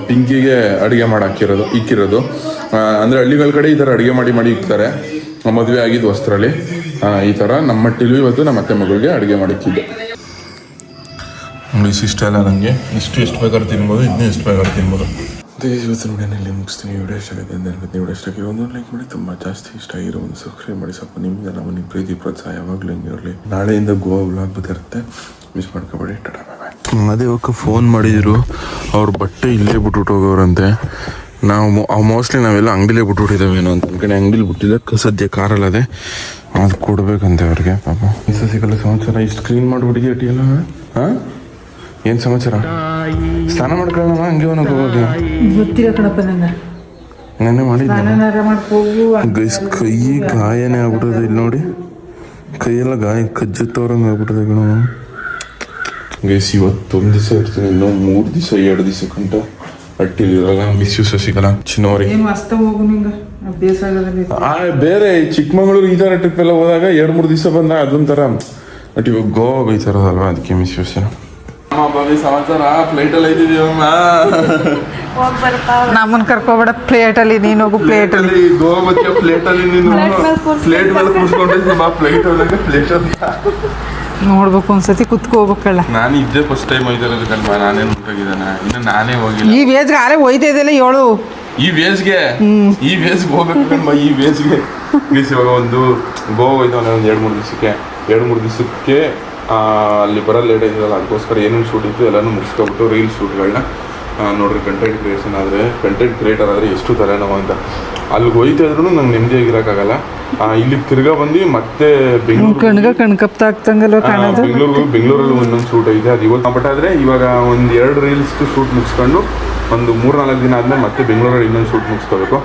ಪಿಂಕಿಗೆ ಅಡುಗೆ ಮಾಡಿ ಇಕ್ಕಿರೋದು. ಅಂದರೆ ಹಳ್ಳಿಗಳ ಕಡೆ ಈ ಥರ ಅಡುಗೆ ಮಾಡಿ ಇಕ್ತಾರೆ. ಮದುವೆ ಆಗಿದ್ದು ವಸ್ತ್ರಲ್ಲಿ ಈ ಥರ. ನಮ್ಮ ಮಟ್ಟಿಲೂ ಇವತ್ತು ನಮ್ಮ ಅತ್ತೆ ಮಗಳಿಗೆ ಅಡುಗೆ ಮಾಡಿಕ್ಕಿದ್ದೆ. ಇಷ್ಟೆಲ್ಲ ನನಗೆ ಎಷ್ಟು ಬೇಕಾದ್ರೆ ತಿನ್ಬೋದು, ಇನ್ನೂ ಎಷ್ಟು ಬೇಕಾದ್ರೆ ತಿನ್ಬೋದು. ಇವತ್ತು ನೋಡಿ ಮುಗಿಸ್ತೀನಿ. ವಿಡಿಯೋ ಇಷ್ಟ ಆಗಿದೆ ಅಂತ ಹೇಳ್ತೀನಿ. ವಿಡಿಯೋ ಇಷ್ಟ ಆಗಿರೋ ಒಂದು ಲೈಕ್ ಮಾಡಿ, ತುಂಬ ಜಾಸ್ತಿ ಇಷ್ಟ ಆಗಿರೋ ಒಂದು ಸಬ್ಸ್ಕ್ರೈಬ್ ಮಾಡಿ. ಸ್ವಲ್ಪ ನಿಮ್ಗೆ ನಮ್ಮ ಪ್ರೀತಿ ಪ್ರೋತ್ಸಾಹ ಯಾವಾಗಲೂ ಹಿಂಗೆ ಇರಲಿ. ನಾಳೆಯಿಂದ ಗೋವಾ ವ್ಲಾಗ್ ಬರ್ತಿರುತ್ತೆ, ಮಿಸ್ ಮಾಡ್ಕೊಬೇಡಿ. ಟಾಟಾ ಬಾಯ್ ಬಾಯ್. ಮಾದೇವಕ್ಕ ಫೋನ್ ಮಾಡಿದ್ರು, ಅವ್ರ ಬಟ್ಟೆ ಇಲ್ಲೇ ಬಿಟ್ಬಿಟ್ಟು ಹೋಗೋರಂತೆ. ನಾವು ಮೋಸ್ಟ್ಲಿ ನಾವೆಲ್ಲ ಅಂಗಡಿಲೇ ಬಿಟ್ಬಿಟ್ಟಿದ್ದೇವೇನೋ ಅಂತ ಅಂದ್ಕೊಂಡು ಅಂಗಡಿಲಿ ಬಿಟ್ಟಿಲ್ಲ. ಸದ್ಯ ಕಾರಲ್ಲದೆ ಅದು ಕೊಡ್ಬೇಕಂತೆ ಅವ್ರಿಗೆ. ಪಾಪ ಸಿಗಲ್ಲ ಸಮಾಚಾರ. ಇಷ್ಟು ಕ್ಲೀನ್ ಮಾಡಿಬಿಟ್ಟಿದ್ಯಾ ಅಟ್ಟಿ ಎಲ್ಲ? ಹಾಂ, ಏನು ಸಮಾಚಾರ? ಸ್ನಾನ ಮಾಡ್ಕೊಳ್ಳೋಣ ಹಂಗೆ ಅವನ ಹೋಗೋದು ಗೊತ್ತಿಲ್ಲ ಕಣಪ್ಪ ನಂಗೆ. ನೆನ್ನೆ ಮಾಡಿದ್ದೆ ಗೈಸ್. ಕೈ ಗಾಯನೇ ಆಗ್ಬಿಟ್ಟದೆ. ಇಲ್ಲಿ ನೋಡಿ, ಕೈಯೆಲ್ಲ ಗಾಯ ಕಜ್ಜತ್ತವ್ರಂಗೆ ಆಗ್ಬಿಟ್ಟದೆ ಕಣ ಗೈಸ್. ಇವತ್ತೊಂದು ದಿವಸ ಇರ್ತೀನಿ, ಇನ್ನೂ 3 ದಿವಸ 2 ದಿವಸ ಗಂಟ ಅಟ್ಟಿಲಿರಲ್ಲ. Miss you Shashikala Chinnori. ಬೇರೆ ಚಿಕ್ಕಮಗಳೂರು ಈ ಥರ ಟ್ರಿಪ್ ಎಲ್ಲ ಹೋದಾಗ 2-3 ದಿವಸ ಬಂದಾಗ ಅದೊಂಥರ. ಬಟ್ ಇವಾಗ ಗೋವಾ ಹೋಗ್ತಾರದಲ್ವಾ, ಅದಕ್ಕೆ ಮಿಸ್ ಯು ಸರ್. ಸಮಾಚಾರ ಫ್ಲೈಟಲ್ಲಿ ಐತಿದೀವಮ್ಮ. ನಮ್ಮನ್ ಕರ್ಕೋಬೇಡ ಪ್ಲೇಟಲ್ಲಿ, ನೀನು ಹೋಗು ಪ್ಲೇಟಲ್ಲಿ. ಗೋವಾ ಮತ್ತೆ ಪ್ಲೇಟಲ್ಲಿ ನೀನು ಪ್ಲೇಟ್ ಮೇಲೆ ಕೂರ್ಸ್ಕೊಂಡಿದ್ದೀನಿ. ಫ್ಲೈಟ್ ಒಳಗೆ ಪ್ಲೇಟ್ ಅಂತ ನೋಡ್ಬೇಕು, ಒಂದ್ಸತಿ ಕುತ್ಕೋಬೇಕಲ್ಲ. ನಾನು ಇದ್ದೇ ಫಸ್ಟ್ ಟೈಮ್ ಹೋಯ್ತಿರೋದು ಕಣ್ಮ. ನಾನೇನು ಹೊಂಟೋಗಿದ್ದಾನೆ, ಇನ್ನು ನಾನೇ ಹೋಗಿಲ್ಲ. ಈ ವೇಜ್ಗೆ ಆಲೇ ಹೋಯ್ತಾ ಇದೆಯಲ್ಲ ಹೇಳು. ಈ ವೇಸ್ಗೆ ಹೋಗ್ಬೇಕು ಕಣ್ಮ. ಈ ವೇಸ್ಗೆ ಇವಾಗ ಒಂದು ಗೋವಾ ಹೋಯ್ತಾನೆ ಒಂದು 2-3 ದಿವಸಕ್ಕೆ ಅಲ್ಲಿ ಬರೋ ಲೇಟ್ ಆಯ್ತದಲ್ಲ, ಅದಕ್ಕೋಸ್ಕರ ಏನೇನು ಶೂಟ್ ಇತ್ತು ಎಲ್ಲನೂ ಮುಗಿಸ್ಕೊಬಿಟ್ಟು ರೀಲ್ ಶೂಟ್ಗಳನ್ನ ನೋಡ್ರಿ. ಕಂಟೆಂಟ್ ಕ್ರಿಯೇಟರ್ ಆದರೆ ಎಷ್ಟು ತಲೆನೋವು ಅಂತ. ಅಲ್ಲಿಗೆ ಹೋಯ್ತಾ ಇದ್ರೂ ನಂಗೆ ನೆಮ್ಮದಿಯಾಗಿರೋಕ್ಕಾಗಲ್ಲ. ಇಲ್ಲಿಗೆ ತಿರ್ಗಾ ಬಂದು ಮತ್ತೆ ಬೆಂಗಳೂರಲ್ಲಿ ಒಂದೊಂದು ಶೂಟ್ ಐತೆ. ಅದು ಇವಾಗ ಬಟ್ ಆದರೆ ಇವಾಗ ಒಂದು 2 ರೀಲ್ಸ್ದು ಶೂಟ್ ಮುಗಿಸ್ಕೊಂಡು ಒಂದು 3-4 ದಿನ ಆದಮೇಲೆ ಮತ್ತೆ ಬೆಂಗಳೂರಲ್ಲಿ ಇನ್ನೊಂದು ಶೂಟ್ ಮುಗಿಸ್ಕೋಬೇಕು.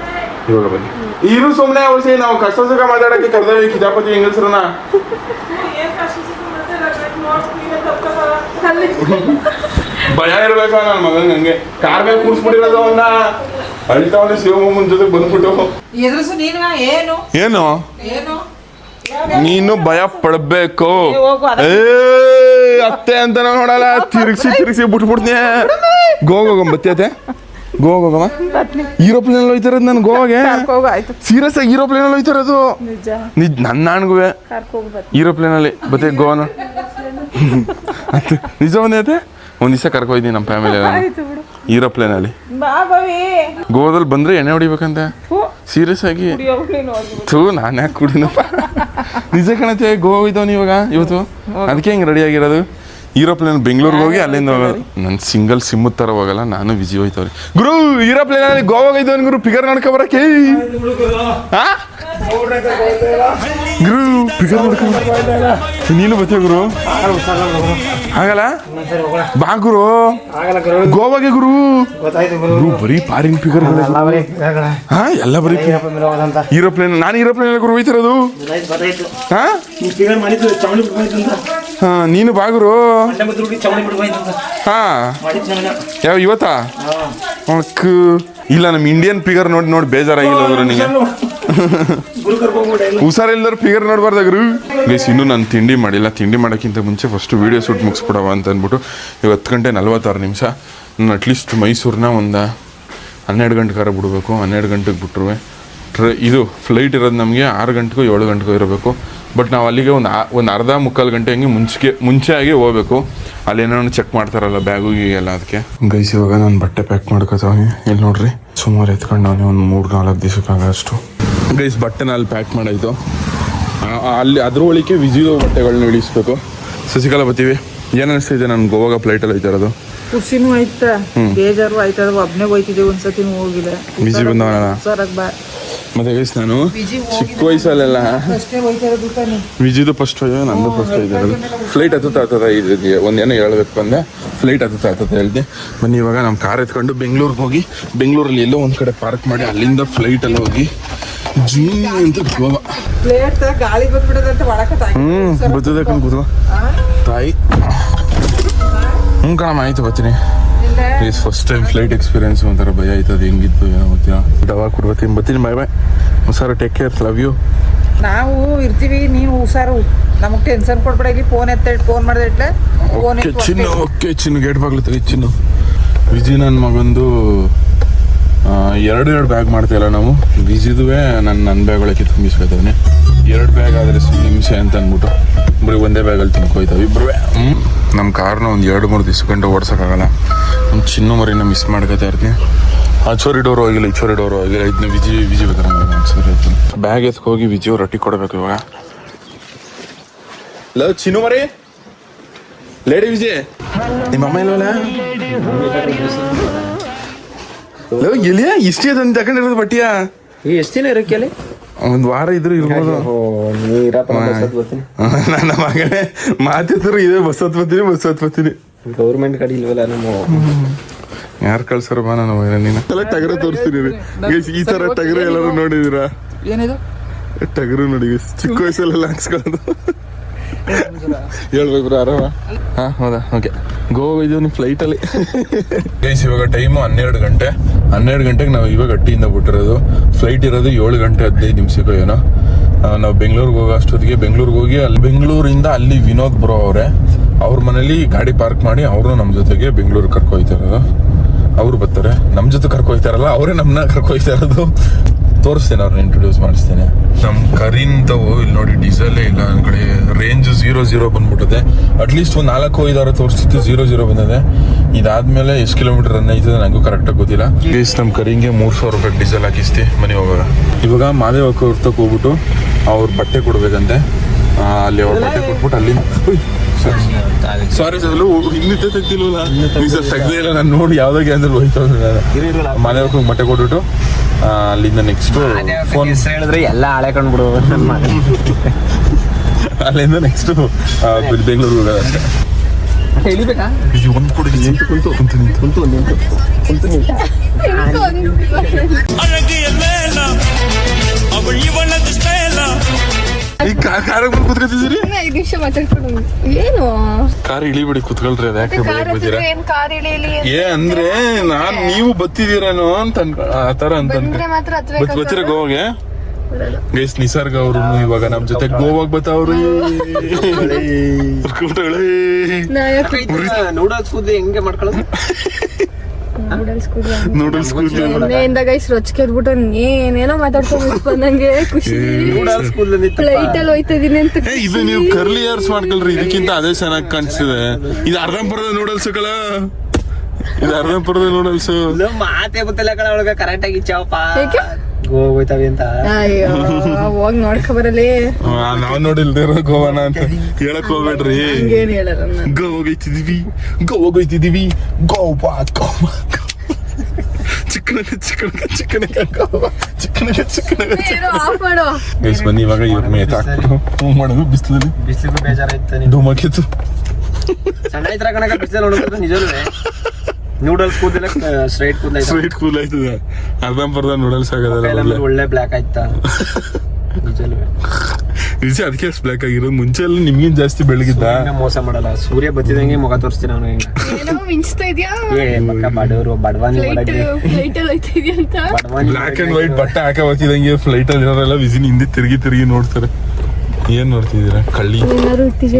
ಇವಾಗ ಬನ್ನಿ ಇರು ಸುಮ್ಮನೆ ಅವಸಿ ನಾವು ಕಷ್ಟ ಸುಖ ಮಾತಾಡಕ್ಕೆ ಕರ್ದೇವಿ ಕಿತಾಪತಿ ಹೆಂಗಸ್ರನ್ನ. ಭಯ ಇರ್ಬೇಕಾ ನನ್ನ ಮಗನ್ ಹಂಗೆ ಕಾರ್ ಮೇಲೆ ಕೂರ್ಸ್ಬಿಟ್ಟಿರೋದು ಅವನ್ನ ಅಳ್ತಾವನೆ ಶಿವಮೊಮ್ಮನ ಜೊತೆ ಬಂದ್ಬಿಟ್ಟು. ಏನು ನೀನು ಭಯ ಪಡ್ಬೇಕು. ಅತ್ತೆ ಅಂತ ನೋಡಲ್ಲ, ತಿರುಗಿಸಿ ಬಿಟ್ಬಿಡ್ತೀನಿ. ಗೋವಾಗ ಬತ್ತಿಯತೆ ಗೋವಾಗಮ್ಮ ಏರೋಪ್ಲೇನ್ ಅಲ್ಲಿ ಹೋಯ್ತಾರದು ನಾನು ಗೋವಾಗೆ. ಸೀರಿಯಸ್ ಆಗಿ ಏರೋಪ್ಲೇನ್ ಅಲ್ಲಿ ಹೋಯ್ತಾರದು ನಿಜ. ನನ್ನ ಅಣ್ಗೂ ಏರೋಪ್ಲೇನ್ ಅಲ್ಲಿ ಬತ್ತೆ ಗೋವಾನ ನಿಜ ಬಂದೈತೆ. ಒಂದ್ ದಿವಸ ಕರ್ಕೊಯ್ದೀನಿ ನಮ್ಮ ಫ್ಯಾಮಿಲಿ ಏರೋಪ್ಲೇನ್ ಅಲ್ಲಿ. ಗೋವಾದಲ್ಲಿ ಬಂದ್ರೆ ಎಣ್ಣೆ ಹೊಡಿಬೇಕಂತ ಸೀರಿಯಸ್ ಆಗಿ. ನಾನು ಯಾಕೆ ಕುಡಿನಪ್ಪ. ನಿಜ ಕಣತೆ ಗೋವಾ ಹೋಯ್ತವನಿ ಇವಾಗ ಇವತ್ತು. ಅದಕ್ಕೆ ಹಿಂಗೆ ರೆಡಿ ಆಗಿರೋದು. ಏರೋಪ್ಲೇನ್ ಬೆಂಗಳೂರಿಗೆ ಹೋಗಿ ಅಲ್ಲಿಂದ ಹೋಗೋದು. ನನ್ನ ಸಿಂಗಲ್ ಸಿಮ್ ಥರ ಹೋಗಲ್ಲ, ನಾನು ವಿಜಿ ಹೋಯ್ತವ್ರಿ. ಗುರು ಏರೋಪ್ಲೇನ್ ಅಲ್ಲಿ ಗೋವಾಗ ಹೋಯ್ತವನಿ ಗುರು. ಫಿಗರ್ ನೋಡ್ಕೊ ಬರಕ್ಕೆ ಗುರು. ಫಿಗರ್ ನೋಡ್ಕೊ ನೀನು ಬರ್ತೀಯ ಗುರು. ಆಗಲ್ಲ ಬಾ ಗುರು. ಗೋವಾಗೆ ಗುರು. ಗುರು ಬರೀ ಫಾರಿನ್ ಫಿಗರ್ ಹಾ ಎಲ್ಲ ಬರೀ ಏರೋಪ್ಲೇನ್. ನಾನು ಏರೋಪ್ಲೇನ್ ಗುರು ಹೋಯ್ತಿರೋದು. ಹಾ ನೀನು ಬಾ ಗುರು. ಹಾ ಯಾವ ಇವತ್ತಾ ಇಲ್ಲ ನಮ್ಮ ಇಂಡಿಯನ್ ಫಿಗರ್ ನೋಡಿ ಬೇಜಾರಾಗಿಲ್ಲ ಗುರು ನಿಂಗೆ. ಹುಷಾರಿಲ್ಲರ ಫಿಗರ್ ನೋಡ್ಬಾರ್ದ ಗುರು. ಗೈಸ್ ಇನ್ನೂ ನಾನು ತಿಂಡಿ ಮಾಡಿಲ್ಲ. ತಿಂಡಿ ಮಾಡೋಕ್ಕಿಂತ ಮುಂಚೆ ಫಸ್ಟ್ ವೀಡಿಯೋ ಶೂಟ್ ಮುಗಿಸ್ಬಿಡವ ಅಂತ ಅಂದ್ಬಿಟ್ಟು ಇವಾಗ 10:46 ನಾನು ಅಟ್ಲೀಸ್ಟ್ ಮೈಸೂರನ್ನ ಒಂದು 12 ಗಂಟೆಗಾರ ಬಿಡಬೇಕು. 12 ಗಂಟೆಗೆ ಬಿಟ್ರುವೆ ಇದು ಫ್ಲೈಟ್ ಇರೋದು ನಮಗೆ 6 ಗಂಟೆಗೂ 7 ಗಂಟೆಗೂ ಇರಬೇಕು. ಬಟ್ ನಾವು ಅಲ್ಲಿಗೆ ಒಂದು ಅರ್ಧ ಮುಕ್ಕಾಲು ಗಂಟೆ ಹಂಗೆ ಮುಂಚೆ ಆಗಿ ಹೋಗ್ಬೇಕು. ಅಲ್ಲೇನೋ ಚೆಕ್ ಮಾಡ್ತಾರಲ್ಲ ಬ್ಯಾಗು ಎಲ್ಲ. ಅದಕ್ಕೆ ಗೈಸ್ ಇವಾಗ ನಾನು ಬಟ್ಟೆ ಪ್ಯಾಕ್ ಮಾಡ್ಕೋತಾವೆ. ಇಲ್ಲಿ ನೋಡ್ರಿ ಸುಮಾರು ಎತ್ಕೊಂಡವನಿ ಒಂದು 3-4 ದಿವಸಕ್ಕಾಗಷ್ಟು. ಗೈಸ್ ಬಟ್ಟೆನ ಅಲ್ಲಿ ಪ್ಯಾಕ್ ಮಾಡಾಯಿತು. ಅಲ್ಲಿ ಅದ್ರ ಒಳಗೆ ವಿಜಿಯೋ ಬಟ್ಟೆಗಳನ್ನ ಇಳಿಸ್ಬೇಕು. ಶಶಿಕಲಾ ಬರ್ತೀವಿ. ಏನು ಅನಿಸ್ತಿದೆ ನಾನು ಗೋವಾಗ ಫ್ಲೈಟಲ್ಲಿ ಐತಾ ಇರೋದು. ಖುಷಿನೂ ಆಯ್ತಾ ಬೇಜಾರು ಆಯ್ತದ. ಒಬ್ಬನೇ ಹೋಯ್ತಿದ್ದೆ ಒಂದ್ಸತಿನೂ ಹೋಗಿಲ್ಲ. ವಿಜಿ ಬಂದವನಲ್ಲ ಮತ್ತೆ ಗೈಸ್ ನಾನು ಚಿಕ್ಕ ವಯಸ್ಸಲ್ಲೆಲ್ಲ ವಿಜಿದು ಫಸ್ಟ್ ನಂದು ಫಸ್ಟ್ ಇರೋದು. ಫ್ಲೈಟ್ ಹತ್ತದ ಇದು ಒಂದೇನೋ ಹೇಳ್ಬೇಕು ಬಂದೆ. ಫ್ಲೈಟ್ ಹತ್ತದ ಹೇಳ್ದೆ. ಬನ್ನಿ ಇವಾಗ ನಮ್ಮ ಕಾರ್ ಎತ್ಕೊಂಡು ಬೆಂಗಳೂರಿಗೆ ಹೋಗಿ ಬೆಂಗಳೂರಲ್ಲಿ ಎಲ್ಲೋ ಒಂದು ಕಡೆ ಪಾರ್ಕ್ ಮಾಡಿ ಅಲ್ಲಿಂದ ಫ್ಲೈಟಲ್ಲಿ ಹೋಗಿ ಜೂನ್ ಅಂತ ಗೋವಾ. ಗಾಳಿ ಬಂದ್ಬಿಡದಂತ ಬರ್ತದೆ ಕಣ್ ಕೂತ್ಕೋ ತಾಯಿ. ಕಣಮ್ಮ ಆಯ್ತು ಬರ್ತೀನಿ. ಫಸ್ಟ್ ಟೈಮ್ ಫ್ಲೈಟ್ ಎಕ್ಸ್ಪೀರಿಯನ್ಸ್ ಒಂಥರ ಭಯ ಆಯ್ತದೆ. ಹೆಂಗಿತ್ತು ಏನೋ ಗೊತ್ತಿಲ್ಲ. ದವಾ ಕೊಡ್ಬತ್ತೀನಿ ಬರ್ತೀನಿ. Bye bye. ಹುಷಾರು. Take care. Love you. ನಾವು ಇರ್ತೀವಿ, ನೀನು ಹುಷಾರು. ನಮಗೆ ಟೆನ್ಷನ್ ಕೊಡ್ಬೇಡ. ಇಲ್ಲಿ ಫೋನ್ ಮಾಡಿದ್ರೆ ಇಟ್ಲೆ ಓಕೆ ಚಿನ್ನು ಗೇಟ್ ಬಾಗ್ಲು ತೆಗಿ ಚಿನ್ನು. ವಿಜಿ ನನ್ನ ಮಗಂದು 2 ಬ್ಯಾಗ್ ಮಾಡ್ತಾಯಿಲ್ಲ ನಾವು. ವಿಜಿದುವೆ ನನ್ನ ಬ್ಯಾಗ್ ಒಳಗೆ ತುಂಬಿಸ್ಕೊಳ್ತೇವೆ. 2 ಬ್ಯಾಗ್ ಆದರೆ ಹಿಂಸೆ ಅಂತ ಅಂದ್ಬಿಟ್ಟು ಬರೀ ಒಂದೇ ಬ್ಯಾಗಲ್ಲಿ ತುಂಬ್ಕೊಯ್ತಾವೆ ಇಬ್ಬರು. ನಮ್ಮ ಕಾರ್ನ ಒಂದು 2-3 ದಿವಸ ಗಂಟೆ ಓಡ್ಸೋಕ್ಕಾಗಲ್ಲ. ನಮ್ಮ ಚಿನ್ನು ಮರಿನ ಮಿಸ್ ಮಾಡ್ಕೊತಾ ಇರ್ತೀನಿ. ಚೋರಿ ಡೋರು ಹೋಗಿಲ್ಲ, ಈ ಚೋರಿ ಡೋರು ಹೋಗಿಲ್ಲ. ಇದನ್ನ ವಿಜಿ ಬೇಕಾದ್ರೆ ಸರಿ ಆಯ್ತು. ಬ್ಯಾಗ್ ಎತ್ಕೋಗಿ ವಿಜಿ ರೊಟ್ಟಿ ಕೊಡಬೇಕು ಇವಾಗ. ಲವ್ ಚಿನ್ನು ಮರಿ ಲೇಡಿ ವಿಜಿ ನಿಮ್ಮ ಅಮ್ಮ ಇಲ್ವಲ್ಲ. ಲವ್ ಎಲ್ಲಿಯಾ ಇಷ್ಟೇ ತಂದು ತಗೊಂಡಿರೋದು ಬಟ್ಟಿಯಾ. ಎಷ್ಟು ದಿನ ಇರೋಕೆ ಒಂದು ವಾರ ಇದ್ರು ಇರ್ಬೋದು. ನನ್ನ ಮಗನೇ ಮಾತಿದ್ರು ಇದೆ. ಬಸ್ ಹತ್ಬತ್ತೀನಿ. ಗೌರ್ಮೆಂಟ್ ಗಾಡಿ ಇಲ್ವಲ್ಲ ನಮ್ಮ. ಯಾರು ಕಳ್ಸಾರ ಬಾ ನಾನು ನೀನು ಟಗರ ತೋರಿಸ್ತೀನಿ. ಈ ತರ ಟಗರ ಎಲ್ಲರೂ ನೋಡಿದೀರಾ? ಏನಿದು ಟಗರು ನೋಡಿ ಚಿಕ್ಕ ವಯಸ್ಸಲ್ಲೆಲ್ಲ ಹಾಕ್ಸ್ಕೊಳ್ಳೋದು. ಹೇಳ್ಬೇಕು ಬ್ರೋ ಆರಾಮ. ಹಾ ಹೌದಾ ಓಕೆ. ಗೋವಾ ಇದೀವಿ ಫ್ಲೈಟಲ್ಲಿ. ಗೈಸ್ ಇವಾಗ ಟೈಮು 12 ಗಂಟೆ. 12 ಗಂಟೆಗೆ ನಾವು ಇವಾಗ ಅಟ್ಟಿಯಿಂದ ಬಿಟ್ಟಿರೋದು. ಫ್ಲೈಟ್ ಇರೋದು 7 ಗಂಟೆ 15 ನಿಮಿಷಕ್ಕೋ ಏನೋ. ನಾವು ಬೆಂಗಳೂರಿಗೆ ಹೋಗೋ ಅಷ್ಟೊತ್ತಿಗೆ ಬೆಂಗಳೂರಿಗೆ ಹೋಗಿ ಅಲ್ಲಿ ಬೆಂಗಳೂರಿಂದ ಅಲ್ಲಿ ವಿನೋದ್ ಬ್ರೋ ಅವರೇ ಅವ್ರ ಮನೇಲಿ ಗಾಡಿ ಪಾರ್ಕ್ ಮಾಡಿ ಅವರು ನಮ್ಮ ಜೊತೆಗೆ ಬೆಂಗಳೂರಿಗೆ ಕರ್ಕೊಯ್ತಾ ಇರೋದು. ಅವ್ರು ಬರ್ತಾರೆ ನಮ್ಮ ಜೊತೆ ಕರ್ಕೊಯ್ತಾರಲ್ಲ, ಅವರೇ ನಮ್ಮನ್ನ ಕರ್ಕೊಯ್ತಾ ಇರೋದು. ತೋರಿಸ್ತೇನೆ, ಅವ್ರನ್ನ ಇಂಟ್ರೊಡ್ಯೂಸ್ ಮಾಡಿಸ್ತೇನೆ. ನಮ್ಮ ಕರೀನ್ತವು ಇಲ್ಲಿ ನೋಡಿ ಡೀಸೆಲ್ಲೇ ಇಲ್ಲ. ನನ್ನ ಕಡೆ ರೇಂಜ್ 0 ಬಂದ್ಬಿಟ್ಟಿದೆ. ಅಟ್ಲೀಸ್ಟ್ ಒಂದು 4-5 ತೋರಿಸ್ತಿತ್ತು 0 ಬಂದಿದೆ. ಇದಾದ್ಮೇಲೆ ಎಷ್ಟು ಕಿಲೋಮೀಟರ್ ರನ್ ಆಯ್ತದೆ ನನಗೂ ಕರೆಕ್ಟಾಗಿ ಗೊತ್ತಿಲ್ಲ. ಪ್ಲೀಸ್ ನಮ್ಮ ಕರಿಂಗೆ 300 ರೂಪಾಯಿ ಡೀಸೆಲ್ ಹಾಕಿಸ್ತಿ ಮನೆ ಹೋಗಾಗ. ಇವಾಗ ಮಾದೇವಕ್ಕ ಹೊರ್ತಕ್ಕೆ ಹೋಗ್ಬಿಟ್ಟು ಅವ್ರ ಬಟ್ಟೆ ಕೊಡ್ಬೇಕಂತೆ. ಅಲ್ಲಿ ಅವ್ರ ಬಟ್ಟೆ ಕೊಟ್ಬಿಟ್ಟು ಅಲ್ಲಿ ಸಾರಿ ಸರ್ ಇನ್ನಿದ್ದೆ ತೆಗ್ದಿಲ್ವಲ್ಲ. ಸರ್ ತೆಗ್ದೇ ಇಲ್ಲ ನಾನು ನೋಡಿ ಯಾವ್ದಾಗೆ ಅಂದ್ರೆ ಹೋಯ್ತು. ಮಾದೇವಕ್ಕ ಹೋಗಿ ಬಟ್ಟೆ ಕೊಟ್ಬಿಟ್ಟು ಅಲ್ಲಿಂದ ನೆಕ್ಸ್ಟ್ ಫೋನ್ ಹೇಳಿದ್ರೆ ಎಲ್ಲ ಹಳೆ ಕಂಡ್ಬಿಡು. ಅಲ್ಲಿಂದ ನೆಕ್ಸ್ಟ್ ಬೆಂಗಳೂರು ಹೋಗೋದಷ್ಟೇ. ಇಳಿಬೇಕಾ? ಒಂದ್ ಕೊಡಿ ನಿಂತು ಕುಂತು ಈ ಕಾರ್ ಬಂದು ಕುತ್ಕೊತಿದ್ದೀರಿ 5 ನಿಮಿಷ ಮಾತಾಡ್ಕೊಂಡು ಏನು ಕಾರ್ ಇಳಿಬಿಡಿ ಕುತ್ಕೊಳ್ರಿ ಅದ ಯಾಕೆ ಕಾರ್ ಬರ್ತೀರಾ ಏನ್ ಕಾರ್ ಇಳಿಲಿ ಅಂದ್ರೆ ನೀವು ಬತ್ತಿದೀರೇನೋ ಅಂತ ಆತರ ಅಂತ ಬಂದ್ರೆ ಮಾತ್ರ ಹತ್ಬೇಕು ಬರ್ತೀರಾ ಗೋವಾಗೆ ಗೈಸ್ ನಿಸರ್ಗ ಅವರು ಇವಾಗ ನಮ್ ಜೊತೆ ಗೋವಾಗ್ ಬತ್ತಾವ್ರಿ ನೂಡಲ್ಸ್ ಕೂದ್ಲಿ ಹೆಂಗೆ ಮಾಡ್ಕೊಳ್ಳೋದು? ನೂಡಲ್ಸ್ ಎಣ್ಣೆಯಿಂದ ಗೈಸ್ ರೊಚ್ಕೆದ್ಬಿಟ್ಟು ಏನೇನೋ ಮಾತಾಡ್ಕೊಂಡು ಬಂದಂಗೆ ಖುಷಿ ನೂಡಲ್ಸ್ ಕೂದ್ಲು ಫ್ಲೈಟ್ ಅಲ್ಲಿ ಹೋಯ್ತಾ ಇದೀನಿ ಅಂತ ಇದು ನೀವು ಕರ್ಲಿ ಏರ್ಸ್ ಮಾಡ್ಕೊಳ್ರಿ ಇದಕ್ಕಿಂತ ಅದೇ ಚೆನ್ನಾಗಿ ಕಾಣಿಸ್ತಿದೆ ಇದು ಅರ್ಧಂಪರದ ನೂಡಲ್ಸ್ ಕಲ ಇದು ಅರ್ಧಂಪರದ ನೂಡಲ್ಸ್ ಮಾತೇ ಗೊತ್ತಿಲ್ಲ ಕಣ ಒಳಗ ಕರೆಕ್ಟ್ ಆಗಿ ಚಾವಪ್ಪ ಏಕೆ? ಹೋಗ್ತಾವೆ ಅಂತ. ಅಯ್ಯೋ ಹೋಗ್ ನೋಡ್ಕೊ ಬರಲಿ ನಾವ್ ನೋಡಿಲ್ದೇ ಇರೋ ಗೋವಾನ ಅಂತ ಹೇಳಕ್ ಹೋಗ್ಬೇಡ್ರಿ ಏನ್ ಹೇಳಲ್ಲ ಗೋವಾಗೈತಿದೀವಿ ಗೋವಾ ಏನೋ ಆಫ್ ಮಾಡು ಗೈಸ್ ಬನ್ನಿ ಇವಾಗ ಇವ್ರ ಮೇತ್ ಹಾಕ್ಬಿಟ್ಟು ಮಾಡೋದು ಬಿಸಿಲಲ್ಲಿ ಬಿಸಿಲು ಬೇಜಾರಾಯ್ತು. ಧೂಮಕೇತು ಸಣ್ಣ ಐತ್ರ ಕಣಕ ಬಿಸಿಲಲ್ಲಿ ಹೊಡೋದು ನಿಜವೇ. ನೂಡಲ್ಸ್ ಕೂದಲ ಸ್ಟ್ರೈಟ್ ಕೂದಲ ಸ್ವೀಟ್ ಕೂಲ್ ಆಯ್ತದೆ ಅರ್ಧಂಪರ್ಧ ನೂಡಲ್ಸ್ ಆಗೋದಲ್ಲ ಒಳ್ಳೆ ಬ್ಲ್ಯಾಕ್ ಆಯ್ತಾ ನಿಜವೇ. ನಿಜ ಅದಕ್ಕೆ ಬ್ಲ್ಯಾಕ್ ಆಗಿರೋದು ಮುಂಚೆ ಎಲ್ಲ ನಿಮ್ಗಿಂತ ಜಾಸ್ತಿ ಬೆಳಗಿದ್ದ ಮೋಸ ಮಾಡಲ್ಲ. ಸೂರ್ಯ ಬತ್ತಿದಂಗೆ ಮುಖ ತೋರಿಸ್ತೀನಿ ಅವನು. ಏನೋ ಮಿಂಚ್ತಾ ಇದ್ಯಾ ಏ ಮಕ್ಕ ಬಡವರು ಬಡವಾನಿ ಫ್ಲೈಟ್ ಅಲ್ಲಿ ಹೋಯ್ತಾ ಇದೆಯಾ ಅಂತ ಬ್ಲ್ಯಾಕ್ ಅಂಡ್ ವೈಟ್ ಬಟ್ಟೆ ಹಾಕ ಬರ್ತಿದಂಗೆ ಫ್ಲೈಟ್ ಅಲ್ಲಿ ಇರೋರೆಲ್ಲ ವಿಸಿನ್ ಹಿಂದೆ ತಿರುಗಿ ನೋಡ್ತಾರೆ. ಏನ್ ನೋಡ್ತಿದ್ದೀರಾ ಕಳ್ಳಿ ಏನಾರು ಇಟ್ಟಿಗೆ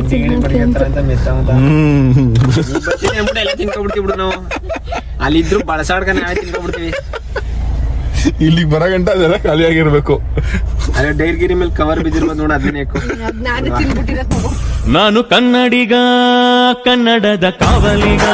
ತಿನ್ಕೊಬಿಡ್ತೀವಿ ಬಿಡು ನಾವು. ಅಲ್ಲಿದ್ರು ಬಳಸಾಡ್ಕನೆ ತಿನ್ಕೊಬಿಡ್ತೀವಿ. ಇಲ್ಲಿಗೆ ಬರೋ ಗಂಟ ಅದೆಲ್ಲ ಖಾಲಿ ಆಗಿರ್ಬೇಕು. ಅದೇ ಡೈರ್ಗಿರಿ ಮೇಲೆ ಕವರ್ ಬಿದ್ದಿರ್ಬೋದು ನೋಡು ಅದನ್ನೇ ನಾನು ತಿನ್ಬಿಟ್ಟಿರತ್ ನಾನು ಕನ್ನಡಿಗ ಕನ್ನಡದ ಕಾವಲಿಗ